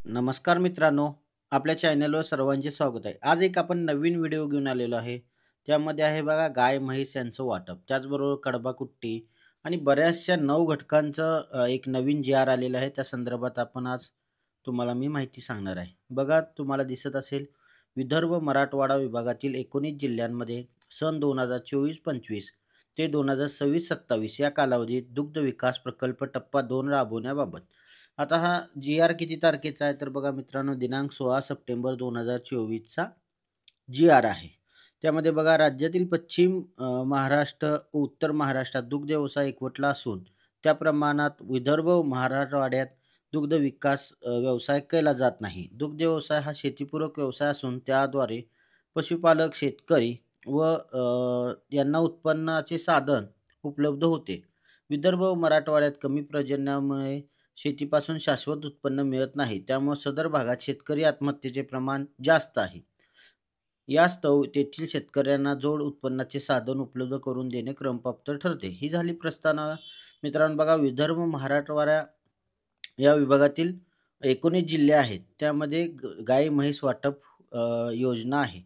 नमस्कार मित्रांनो, आपल्या चॅनलवर सर्वांचे स्वागत आहे. आज एक आपण नवीन व्हिडिओ घेऊन आलेलो आहे. त्यामध्ये आहे बघा गाय, म्हैस यांचं वाटप. त्याचबरोबर कडबा कुट्टी आणि बऱ्याचशा 9 घटकांचं एक नवीन जी-आर आलेला आहे. त्या संदर्भात आपण आज तुम्हाला मी माहिती सांगणार आहे. बघा तुम्हाला दिसत असेल विदर्भ मराठवाडा विभागातील 19 जिल्ह्यांमध्ये सन 2024-25 ते 2026-27 या कालावधीत दुग्ध विकास प्रकल्प टप्पा 2 राबवण्याबाबत. आता हा जी-आर किती तारखेचा आहे तर बघा मित्रांनो दिनांक 16 सप्टेंबर 2024चा जी-आर आहे. त्यामध्ये बघा राज्यातील पश्चिम महाराष्ट्र, उत्तर महाराष्ट्रात दुग्ध व्यवसाय एकवटला असून त्या प्रमाणात विदर्भ व मराठवाड्यात दुग्ध विकास व्यवसाय केला जात नाही. दुग्ध व्यवसाय हा शेतीपूरक व्यवसाय असून त्याद्वारे पशुपालक, शेतकरी व यांना उत्पन्नाचे साधन उपलब्ध होते. विदर्भ व मराठवाड्यात कमी पर्जन्यामुळे शेतीपासून शाश्वत उत्पन्न मिळत नाही. त्यामुळे सदर भागात शेतकरी आत्महत्येचे प्रमाण जास्त आहे. यास्तव तेथील शेतकऱ्यांना जोड उत्पन्नाचे साधन उपलब्ध करून देणे क्रमप्राप्त ठरते. ही झाली प्रस्तावना. मित्रांनो बघा विदर्भ, मराठवाडा या विभागातील 19 जिल्हे आहेत. त्यामध्ये गाई, म्हैस वाटप योजना आहे.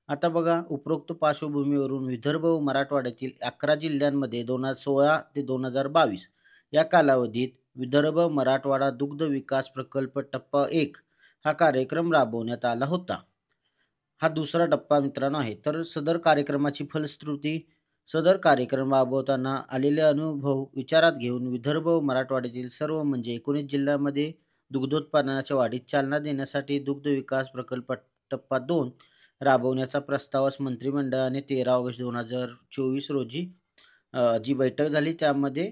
आता बघा उपरोक्त पार्श्वभूमीवरून विदर्भ व मराठवाड्यातील 11 जिल्ह्यांमध्ये 2016 ते 2022 या कालावधीत विदर्भ मराठवाडा दुग्ध विकास प्रकल्प टप्पा 1 हा कार्यक्रम राबवण्यात आला होता. हा दुसरा टप्पा मित्रांनो आहे. तर सदर कार्यक्रमाची फलश्रुती सदर कार्यक्रम राबवताना आलेले अनुभव विचारात घेऊन विदर्भ व मराठवाड्यातील सर्व म्हणजे 19 जिल्ह्यांमध्ये दुग्धोत्पादनाच्या वाढीस चालना देण्यासाठी दुग्ध विकास प्रकल्प टप्पा 2 राबवण्याचा प्रस्तावास मंत्रिमंडळाने 13 ऑगस्ट 2024 रोजी जी बैठक झाली त्यामध्ये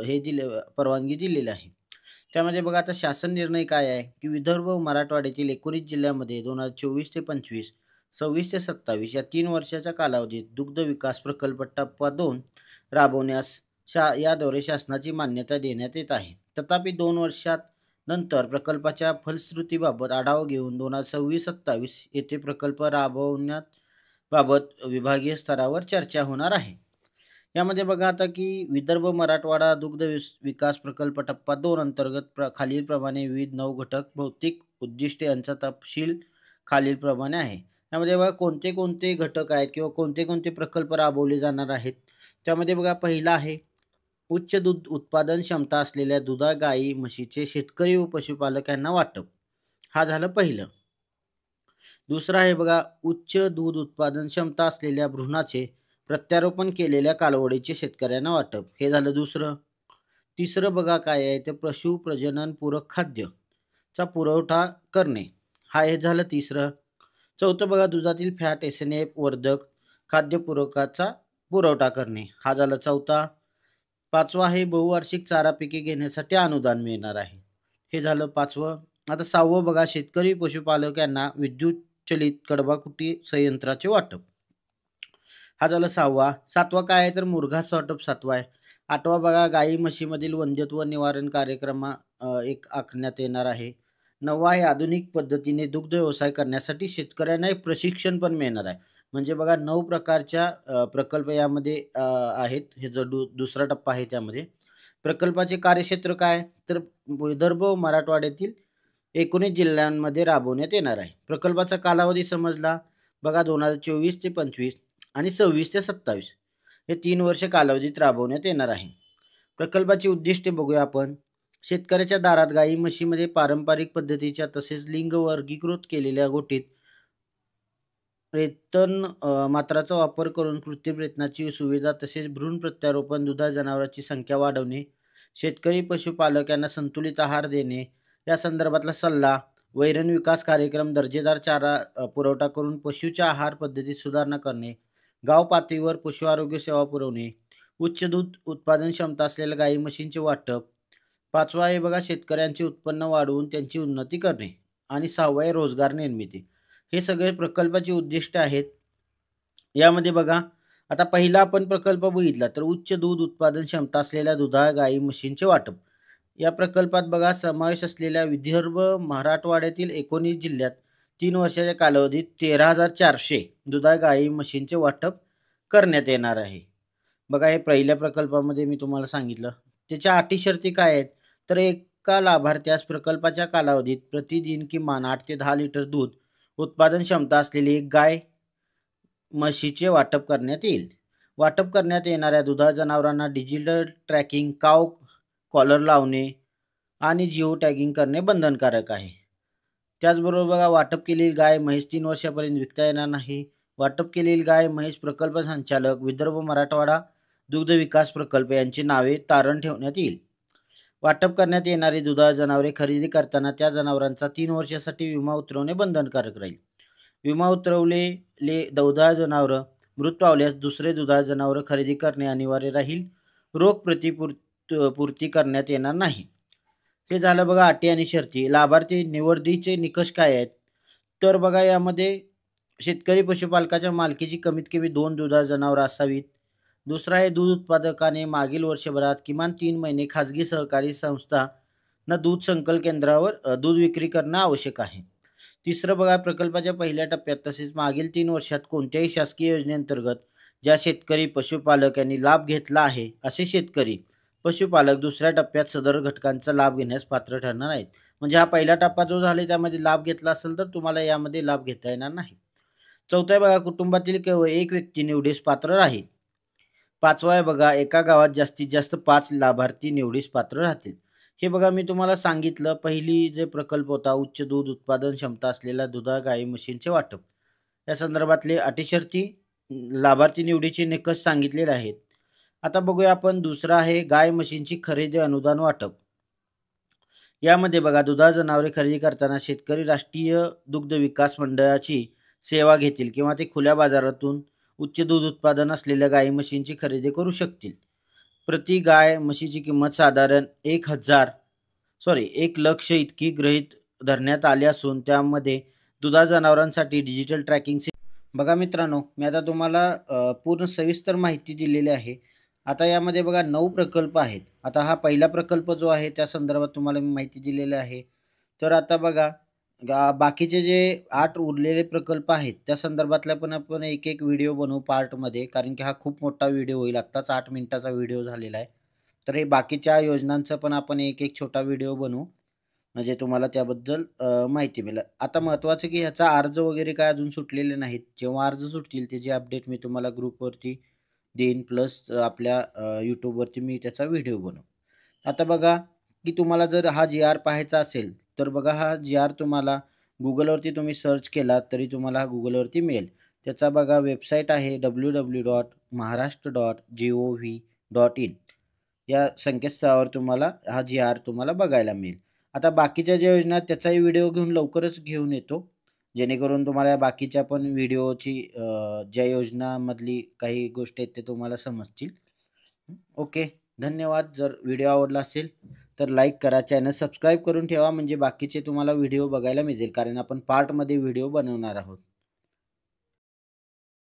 हे परवानगी दिलेली आहे. त्यामध्ये बघा आता शासन निर्णय काय आहे, की विदर्भ व मराठवाड्यातील 19 जिल्ह्यांमध्ये 2024 ते 25, 26 ते 27 या 3 वर्षाच्या कालावधीत दुग्ध विकास प्रकल्प टप्पा 2 राबवण्यास याद्वारे शासनाची मान्यता देण्यात येत आहे. तथापि 2 वर्षात नंतर प्रकल्पाच्या फलश्रुतीबाबत आढावा घेऊन 2026-27 येथे प्रकल्प राबवण्याबाबत विभागीय स्तरावर चर्चा होणार आहे. यामध्ये बघा आता की विदर्भ मराठवाडा दुग्ध विकास प्रकल्प टप्पा 2 अंतर्गत खालीलप्रमाणे विविध 9 घटक भौतिक उद्दिष्टे यांचा तपशील खालीलप्रमाणे आहे. यामध्ये बघा कोणते कोणते घटक आहेत किंवा कोणते कोणते प्रकल्प राबवले जाणार आहेत. त्यामध्ये बघा पहिला आहे उच्च दूध उत्पादन क्षमता असलेल्या दुधाळ गाई म्हशीचे शेतकरी व पशुपालक यांना वाटप. हा झालं पहिलं. दुसरं आहे बघा उच्च दूध उत्पादन क्षमता असलेल्या भ्रूणाचे प्रत्यारोपण केलेल्या कालवडीचे शेतकऱ्यांना वाटप. हे झालं दुसरं. तिसरं बघा काय आहे ते पशु प्रजनन पूरक खाद्यचा पुरवठा करणे. हा हे झालं तिसरं. चौथं बघा दुधातील फॅट एसएनएफ वर्धक खाद्य पुरवठाचा पुरवठा करणे. हा झाला चौथा. पाचवा आहे बहुवार्षिक चारा पिके घेण्यासाठी अनुदान मिळणार आहे. हे झालं पाचवं. आता सहावं बघा शेतकरी पशुपालक यांना विद्युत चलित कडबाकुटी संयंत्राचे वाटप. हा झाला सहावा. सातवा काय आहे तर मुरघास वाटप सातवा आहे. आठवा बघा गाई म्हशीमधील वंध्यत्व निवारण कार्यक्रम एक आखण्यात येणार आहे. नववा आहे आधुनिक पद्धतीने दुग्ध व्यवसाय करण्यासाठी शेतकऱ्यांना एक प्रशिक्षण पण मिळणार आहे. म्हणजे बघा 9 प्रकारच्या प्रकल्प यामध्ये आहेत. हे जो दुसरा टप्पा आहे त्यामध्ये. प्रकल्पाचे कार्यक्षेत्र काय तर विदर्भ व मराठवाड्यातील 19 जिल्ह्यांमध्ये राबवण्यात येणार आहे. प्रकल्पाचा कालावधी समजला बघा 2024 ते 25 आणि 26 ते 27 हे 3 वर्ष कालावधीत राबवण्यात येणार आहे. प्रकल्पाची उद्दिष्टे बघूया आपण. शेतकऱ्याच्या दारात गाई म्हशीमध्ये पारंपरिक पद्धतीच्या तसेच लिंग वर्गीकृत केलेल्या गोठीत प्रयत्न मात्राचा वापर करून कृत्रिम प्रयत्नाची सुविधा तसेच भ्रूण प्रत्यारोपण दुधाळ जनावरांची संख्या वाढवणे, शेतकरी पशुपालक यांना संतुलित आहार देणे या संदर्भातला सल्ला, वैरण विकास कार्यक्रम, दर्जेदार चारा पुरवठा करून पशुच्या आहार पद्धतीत सुधारणा करणे, गाव पातळीवर पशु आरोग्य सेवा पुरवणे, उच्च दूध उत्पादन क्षमता असलेल्या गाई म्हशींचे वाटप. पाचवा आहे बघा शेतकऱ्यांचे उत्पन्न वाढवून त्यांची उन्नती करणे आणि सहावा आहे रोजगार निर्मिती. हे सगळे प्रकल्पाची उद्दिष्ट आहेत. यामध्ये बघा आता पहिला आपण प्रकल्प बघितला तर उच्च दूध उत्पादन क्षमता असलेल्या दुधाळ गाई म्हशींचे वाटप. या प्रकल्पात बघा समावेश असलेल्या विदर्भ मराठवाड्यातील 19 जिल्ह्यात 3 वर्षाच्या कालावधीत 13,400 दुधाळ गाई म्हशींचे वाटप करण्यात येणार आहे. बघा हे पहिल्या प्रकल्पामध्ये मी तुम्हाला सांगितलं. त्याच्या अटी शर्ती काय आहेत तर एक का लाभार्थ्यास प्रकल्पाच्या कालावधीत प्रतिदिन किमान 8 ते 10 लिटर दूध उत्पादन क्षमता असलेली एक गाय म्हशीचे वाटप करण्यात येईल. वाटप करण्यात येणाऱ्या दुधाळ जनावरांना डिजिटल ट्रॅकिंग, काव कॉलर लावणे आणि जिओ टॅगिंग करणे बंधनकारक आहे. त्याचबरोबर बघा, वाटप केलेली गाय म्हैस 3 वर्षापर्यंत विकता येणार नाही. वाटप केलेली गाय म्हैस प्रकल्प संचालक, विदर्भ मराठवाडा दुग्ध विकास प्रकल्प यांची नावे तारण ठेवण्यात येईल. वाटप करण्यात येणारी दुधाळ जनावरे खरेदी करताना त्या जनावरांचा 3 वर्षासाठी विमा उतरवणे बंधनकारक राहील. विमा उतरवलेले दुधाळ जनावरं मृत पावल्यास दुसरे दुधाळ जनावरं खरेदी करणे अनिवार्य राहील. रोग प्रतिपूर्ती करण्यात येणार नाही. हे झालं बघा अटी आणि शर्ती. लाभार्थी निवडीचे निकष काय आहेत? तर बघा, यामध्ये शेतकरी पशुपालकाच्या मालकीची कमीत कमी 2 दुधाळ जनावरं असावीत. दुसरा आहे, दूध उत्पादकाने मागील वर्षभरात किमान 3 महिने खाजगी सहकारी संस्थांना दूध संकलन केंद्रावर दूध विक्री करणं आवश्यक आहे. तिसरं बघा, प्रकल्पाच्या पहिल्या टप्प्यात तसेच मागील 3 वर्षात कोणत्याही शासकीय योजनेअंतर्गत ज्या शेतकरी पशुपालक यांनी लाभ घेतला आहे असे शेतकरी पशुपालक दुसऱ्या टप्प्यात सदर घटकांचा लाभ घेण्यास पात्र ठरणार आहेत. म्हणजे हा पहिला टप्पा जो झाला त्यामध्ये लाभ घेतला असेल तर तुम्हाला यामध्ये लाभ घेता येणार नाही. चौथा आहे बघा, कुटुंबातील केवळ एक व्यक्ती निवडीस पात्र राहील. पाचवा आहे बघा, एका गावात जास्तीत जास्त 5 लाभार्थी निवडीस पात्र राहतील. हे बघा, मी तुम्हाला सांगितलं पहिली जे प्रकल्प होता, उच्च दूध उत्पादन क्षमता असलेल्या दुधाळ गाई म्हशींचे वाटप, या संदर्भातले अटी शर्ती, लाभार्थी निवडीचे निकष सांगितलेले आहेत. आता बघूया आपण दुसरा आहे गाय म्हशींची खरेदी अनुदान वाटप. यामध्ये बघा, दुधाळ जनावरे खरेदी करताना शेतकरी राष्ट्रीय दुग्ध विकास मंडळाची सेवा घेतील किंवा ते खुल्या बाजारातून उच्च दूध उत्पादन असलेल्या गाई म्हशींची खरेदी करू शकतील. प्रति गाय म्हशीची किंमत साधारण 1,00,000 इतकी गृहीत धरण्यात आली असून त्यामध्ये दुधाळ जनावरांसाठी डिजिटल ट्रॅकिंग बघा मित्रांनो, मी आता तुम्हाला पूर्ण सविस्तर माहिती दिलेली आहे. आता यामध्ये बघा 9 प्रकल्प आहेत. आता हा पहिला प्रकल्प जो आहे त्या संदर्भात तुम्हाला मी माहिती दिलेली आहे. तर आता बघा, बाकीचे जे 8 उरलेले प्रकल्प आहेत त्या संदर्भातला पण आपण एक व्हिडिओ बनवू पार्टमध्ये, कारण की हा खूप मोठा व्हिडिओ होईल. आत्ताच 8 मिनिटाचा व्हिडिओ झालेला आहे. तर हे बाकीच्या योजनांचं पण आपण एक छोटा व्हिडिओ बनवू, म्हणजे तुम्हाला त्याबद्दल माहिती मिळेल. आता महत्त्वाचं की ह्याचा अर्ज वगैरे काय अजून सुटलेले नाहीत. जेव्हा अर्ज सुटतील त्याची अपडेट मी तुम्हाला ग्रुपवरती देईन, प्लस आपल्या यूट्यूबवरती मी त्याचा व्हिडिओ बनवू. आता बघा की तुम्हाला जर हा GR पाहायचा असेल तर बघा, हा GR तुम्हाला गुगलवरती तुम्ही सर्च केला तरी तुम्हाला हा गुगलवरती मिळेल. त्याचा बघा वेबसाईट आहे www.maharashtra.gov.in. या संकेतस्थळावर तुम्हाला हा GR तुम्हाला बघायला मिळेल. आता बाकीच्या ज्या योजना आहेत त्याचाही व्हिडिओ लवकरच घेऊन येतो, जेणेकरून तुम्हाला बाकीच्या पण व्हिडिओची ज्या योजनामधली काही गोष्टी आहेत ते तुम्हाला समजतील. ओके, धन्यवाद. जर व्हिडिओ आवडला असेल तर लाईक करा, चॅनल सबस्क्राईब करून ठेवा, म्हणजे बाकीचे तुम्हाला व्हिडिओ बघायला मिळतील, कारण आपण पार्टमध्ये व्हिडिओ बनवणार आहोत.